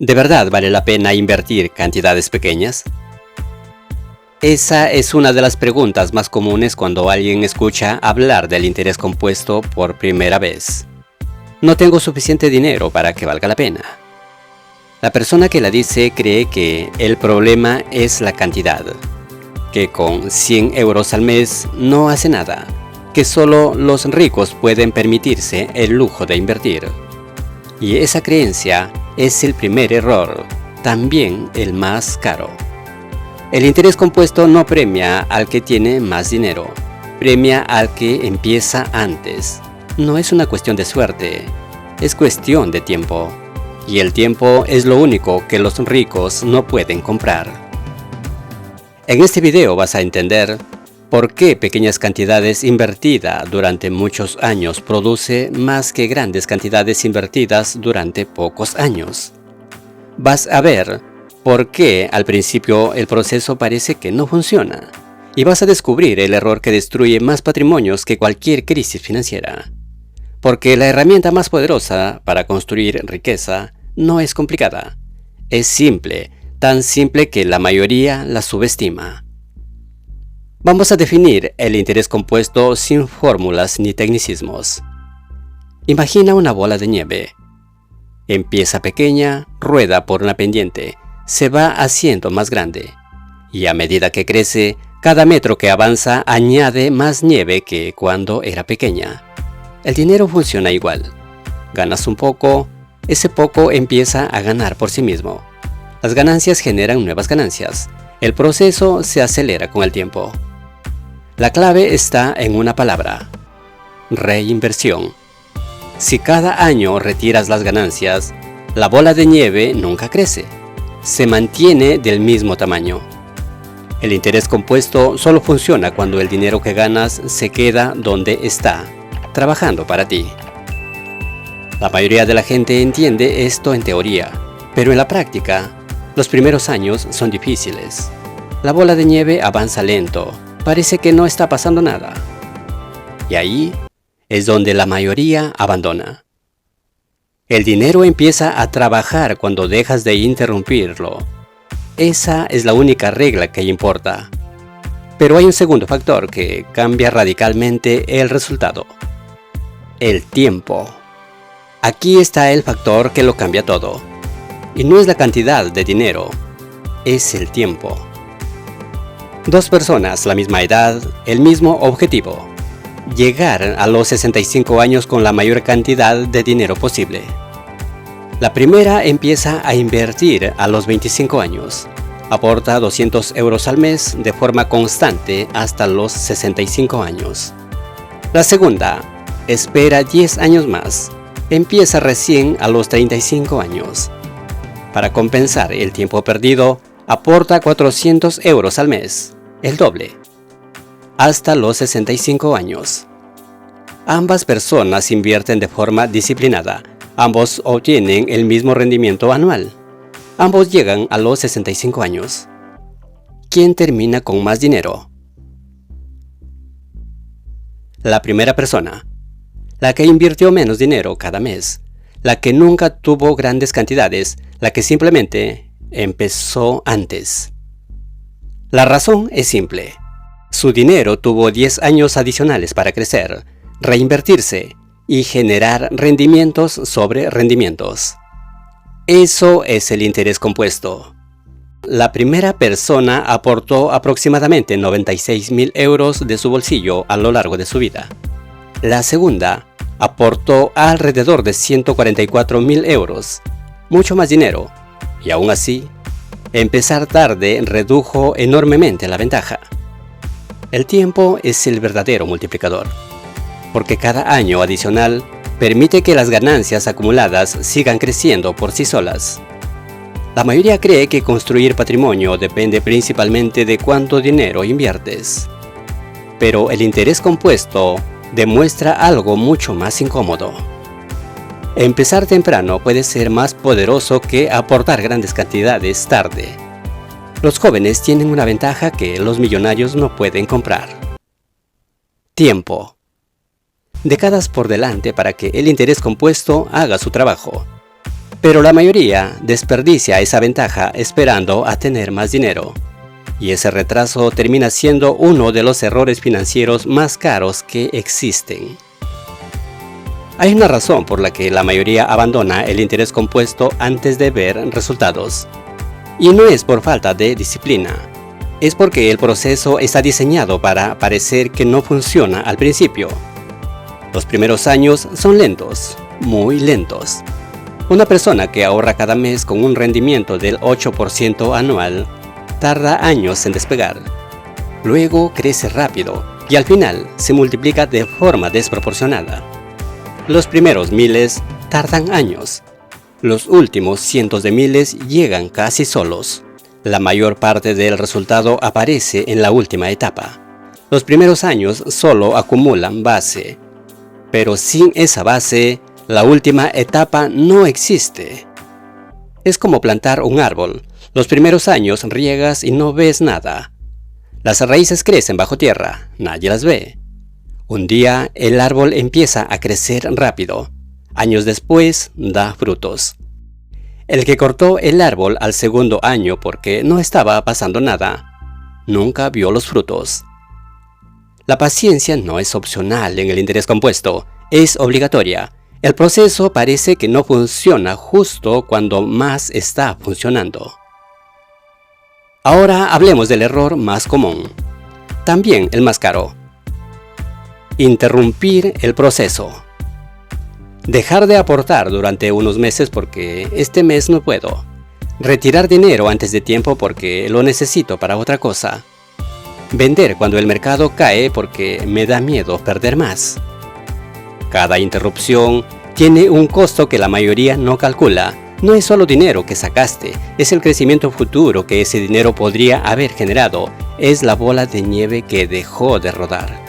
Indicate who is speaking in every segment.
Speaker 1: ¿De verdad vale la pena invertir cantidades pequeñas? Esa es una de las preguntas más comunes cuando alguien escucha hablar del interés compuesto por primera vez. No tengo suficiente dinero para que valga la pena. La persona que la dice cree que el problema es la cantidad, que con 100 euros al mes no hace nada, que solo los ricos pueden permitirse el lujo de invertir. Y esa creencia es el primer error, también el más caro. El interés compuesto no premia al que tiene más dinero, premia al que empieza antes. No es una cuestión de suerte, es cuestión de tiempo. Y el tiempo es lo único que los ricos no pueden comprar. En este video vas a entender por qué pequeñas cantidades invertidas durante muchos años produce más que grandes cantidades invertidas durante pocos años. Vas a ver por qué al principio el proceso parece que no funciona. Y vas a descubrir el error que destruye más patrimonios que cualquier crisis financiera. Porque la herramienta más poderosa para construir riqueza no es complicada. Es simple, tan simple que la mayoría la subestima. Vamos a definir el interés compuesto sin fórmulas ni tecnicismos. Imagina una bola de nieve. Empieza pequeña, rueda por una pendiente, se va haciendo más grande. Y a medida que crece, cada metro que avanza añade más nieve que cuando era pequeña. El dinero funciona igual. Ganas un poco, ese poco empieza a ganar por sí mismo. Las ganancias generan nuevas ganancias. El proceso se acelera con el tiempo. La clave está en una palabra: reinversión. Si cada año retiras las ganancias, la bola de nieve nunca crece. Se mantiene del mismo tamaño. El interés compuesto solo funciona cuando el dinero que ganas se queda donde está, trabajando para ti. La mayoría de la gente entiende esto en teoría, pero en la práctica, los primeros años son difíciles. La bola de nieve avanza lento, parece que no está pasando nada. Y ahí es donde la mayoría abandona. El dinero empieza a trabajar cuando dejas de interrumpirlo. Esa es la única regla que importa. Pero hay un segundo factor que cambia radicalmente el resultado: el tiempo. Aquí está el factor que lo cambia todo. Y no es la cantidad de dinero, es el tiempo. Dos personas, la misma edad, el mismo objetivo: llegar a los 65 años con la mayor cantidad de dinero posible. La primera empieza a invertir a los 25 años. Aporta 200 euros al mes de forma constante hasta los 65 años. La segunda espera 10 años más. Empieza recién a los 35 años. Para compensar el tiempo perdido, aporta 400 euros al mes, el doble, hasta los 65 años. Ambas personas invierten de forma disciplinada. Ambos obtienen el mismo rendimiento anual. Ambos llegan a los 65 años. ¿Quién termina con más dinero? La primera persona, la que invirtió menos dinero cada mes, la que nunca tuvo grandes cantidades, la que simplemente empezó antes. La razón es simple. Su dinero tuvo 10 años adicionales para crecer, reinvertirse y generar rendimientos sobre rendimientos. Eso es el interés compuesto. La primera persona aportó aproximadamente 96.000 euros de su bolsillo a lo largo de su vida. La segunda aportó alrededor de 144.000 euros, mucho más dinero, y aún así, empezar tarde redujo enormemente la ventaja. El tiempo es el verdadero multiplicador, porque cada año adicional permite que las ganancias acumuladas sigan creciendo por sí solas. La mayoría cree que construir patrimonio depende principalmente de cuánto dinero inviertes. Pero el interés compuesto demuestra algo mucho más incómodo. Empezar temprano puede ser más poderoso que aportar grandes cantidades tarde. Los jóvenes tienen una ventaja que los millonarios no pueden comprar: tiempo. Décadas por delante para que el interés compuesto haga su trabajo. Pero la mayoría desperdicia esa ventaja esperando a tener más dinero. Y ese retraso termina siendo uno de los errores financieros más caros que existen. Hay una razón por la que la mayoría abandona el interés compuesto antes de ver resultados. Y no es por falta de disciplina. Es porque el proceso está diseñado para parecer que no funciona al principio. Los primeros años son lentos, muy lentos. Una persona que ahorra cada mes con un rendimiento del 8% anual tarda años en despegar. Luego crece rápido y al final se multiplica de forma desproporcionada. Los primeros miles tardan años. Los últimos cientos de miles llegan casi solos. La mayor parte del resultado aparece en la última etapa. Los primeros años solo acumulan base, pero sin esa base, la última etapa no existe. Es como plantar un árbol. Los primeros años riegas y no ves nada. Las raíces crecen bajo tierra, nadie las ve. Un día el árbol empieza a crecer rápido. Años después da frutos. El que cortó el árbol al segundo año porque no estaba pasando nada, nunca vio los frutos. La paciencia no es opcional en el interés compuesto, es obligatoria. El proceso parece que no funciona justo cuando más está funcionando. Ahora hablemos del error más común, también el más caro. Interrumpir el proceso. Dejar de aportar durante unos meses porque este mes no puedo. Retirar dinero antes de tiempo porque lo necesito para otra cosa. Vender cuando el mercado cae porque me da miedo perder más. Cada interrupción tiene un costo que la mayoría no calcula. No es solo dinero que sacaste, es el crecimiento futuro que ese dinero podría haber generado. Es la bola de nieve que dejó de rodar.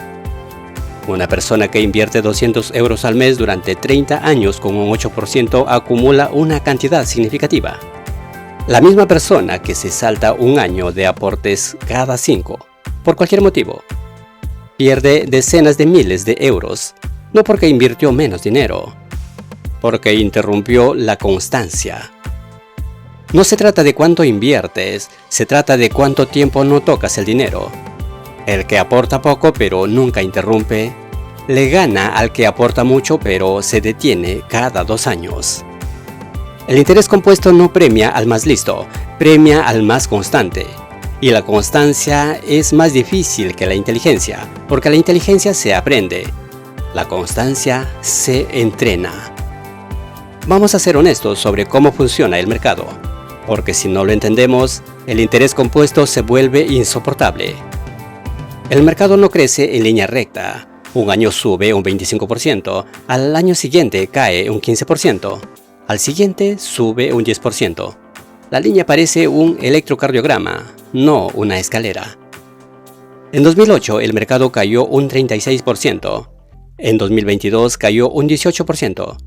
Speaker 1: Una persona que invierte 200 euros al mes durante 30 años con un 8% acumula una cantidad significativa. La misma persona que se salta un año de aportes cada 5, por cualquier motivo, pierde decenas de miles de euros, no porque invirtió menos dinero, porque interrumpió la constancia. No se trata de cuánto inviertes, se trata de cuánto tiempo no tocas el dinero. El que aporta poco pero nunca interrumpe, le gana al que aporta mucho pero se detiene cada 2 años. El interés compuesto no premia al más listo, premia al más constante. Y la constancia es más difícil que la inteligencia, porque la inteligencia se aprende. La constancia se entrena. Vamos a ser honestos sobre cómo funciona el mercado, porque si no lo entendemos, el interés compuesto se vuelve insoportable. El mercado no crece en línea recta. Un año sube un 25%, al año siguiente cae un 15%, al siguiente sube un 10%. La línea parece un electrocardiograma, no una escalera. En 2008 el mercado cayó un 36%, en 2022 cayó un 18%.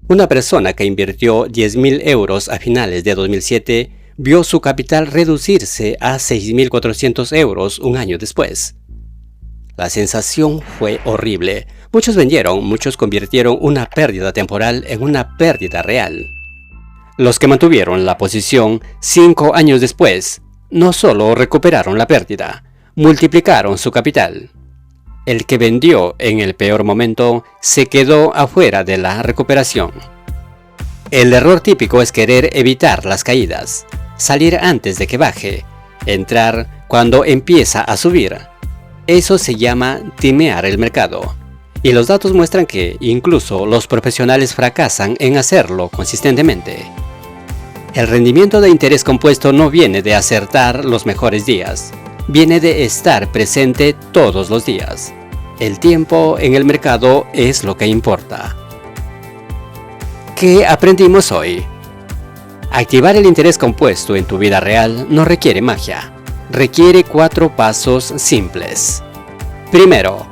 Speaker 1: Una persona que invirtió 10.000 euros a finales de 2007 vio su capital reducirse a 6.400 euros un año después. La sensación fue horrible. Muchos vendieron, muchos convirtieron una pérdida temporal en una pérdida real. Los que mantuvieron la posición 5 años después, no solo recuperaron la pérdida, multiplicaron su capital. El que vendió en el peor momento se quedó afuera de la recuperación. El error típico es querer evitar las caídas, salir antes de que baje, entrar cuando empieza a subir. Eso se llama timear el mercado. Y los datos muestran que incluso los profesionales fracasan en hacerlo consistentemente. El rendimiento de interés compuesto no viene de acertar los mejores días, viene de estar presente todos los días. El tiempo en el mercado es lo que importa. ¿Qué aprendimos hoy? Activar el interés compuesto en tu vida real no requiere magia, requiere 4 pasos simples. Primero,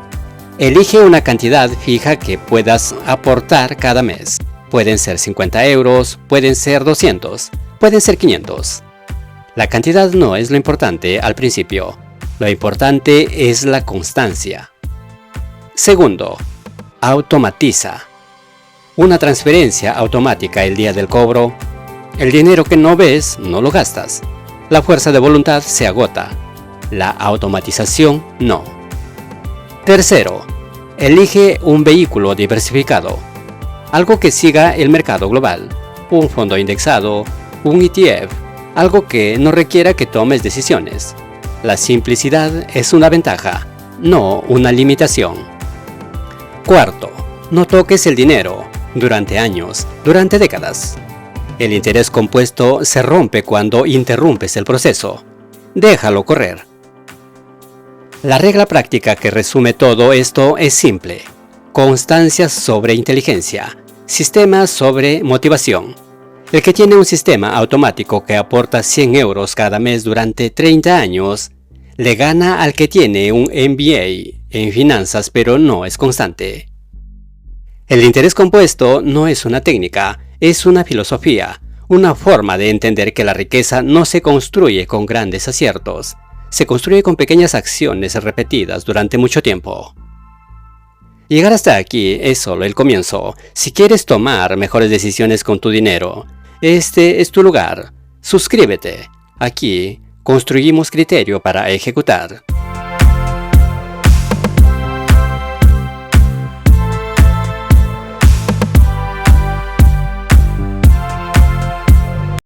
Speaker 1: elige una cantidad fija que puedas aportar cada mes. Pueden ser 50 euros, pueden ser 200, pueden ser 500. La cantidad no es lo importante al principio, lo importante es la constancia. Segundo, automatiza. Una transferencia automática el día del cobro. El dinero que no ves, no lo gastas. La fuerza de voluntad se agota. La automatización, no. Tercero, elige un vehículo diversificado. Algo que siga el mercado global. Un fondo indexado, un ETF, algo que no requiera que tomes decisiones. La simplicidad es una ventaja, no una limitación. Cuarto, no toques el dinero durante años, durante décadas. El interés compuesto se rompe cuando interrumpes el proceso. Déjalo correr. La regla práctica que resume todo esto es simple. Constancia sobre inteligencia, sistema sobre motivación. El que tiene un sistema automático que aporta 100 euros cada mes durante 30 años, le gana al que tiene un MBA en finanzas pero no es constante. El interés compuesto no es una técnica, es una filosofía, una forma de entender que la riqueza no se construye con grandes aciertos, se construye con pequeñas acciones repetidas durante mucho tiempo. Llegar hasta aquí es solo el comienzo. Si quieres tomar mejores decisiones con tu dinero, este es tu lugar. Suscríbete. Aquí construimos criterio para ejecutar.